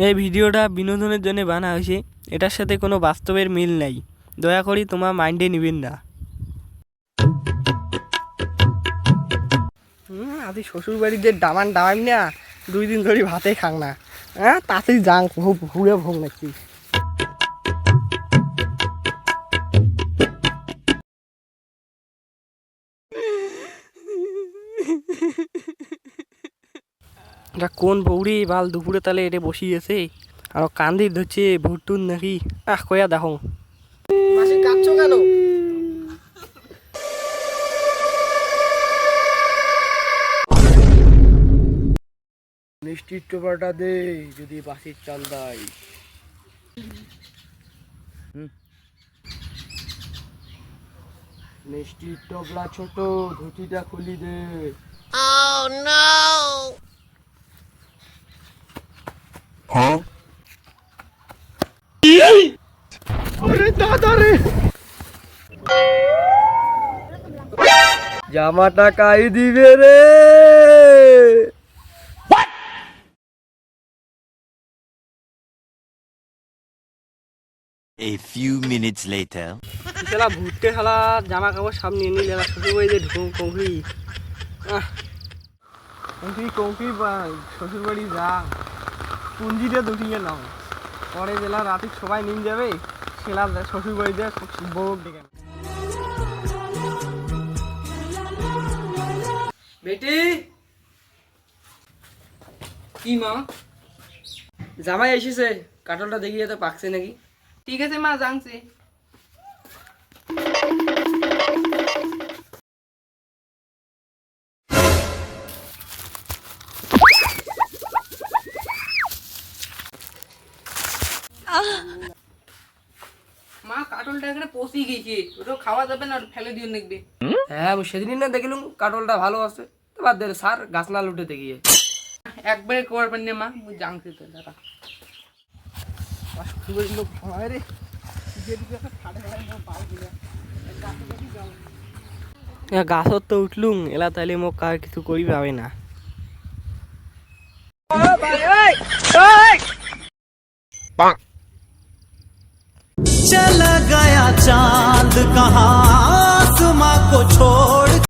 এই ভিডিওটা বিনোদনের জন্য বানা হয়েছে, এটার সাথে কোনো বাস্তবের মিল নাই, দয়া করে তোমার মাইন্ডে নিবেন না। আজ শ্বশুর বাড়িতে ডামান ডামাই না 2 দিন ধরে ভাতে খাং না। হ্যাঁ তাতেই যাং ঘুরে ভোগ নাকি। এটা কোন বৌড়ি বাল দুপুরে তালে এটা বসিয়েছে আর কান্দি ধরছে ভুট্টুন নাকি। কয়া দেখো মাসি কাঁদছো কেন? মিষ্টির টোপাটা দে যদি বাসির চাল দেয়। মিষ্টির টোপলা ছোট, ধুতিটা খুলি দে। Oh no! আরে দাদা রে, জামাটা কাই দিবে রে? A few minutes later. খেলা ভুট্টে খেলা জামা কাপড় সব নিয়ে নিলে শ্বশুর বাড়িতে কংক্রি কংক্রি কংক্রি শ্বশুর বাড়ি যা পুঞ্জিতে দুটিয়ে নাও, পরে বেলা রাতে সবাই নিন যাবে সেলা শ্বশুর বাড়িতে বউ ডেকে। বেটি কি মা? জামাই এসেছে, কাটলটা দেখিয়ে তো পাকছে নাকি। ঠিক আছে মা, জানছি। মা কাটলটা এখানে পচি গেছে, ওটা খাওয়া যাবে না, ফেলে দিও দেখবে। হ্যাঁ আমি সেদিনই না দেখলুম কাটলটা ভালো আছে, তো বাদ দে সার গাছ না লুটে দেখিয়ে একবারে করবেন না মা, মুই জানছি তো দাদা। গাছত তো উঠলুম এলা তাইলে মোক কার কিছু করি পাবে না। चला गया चांद कहाँ आसमां को छोड़।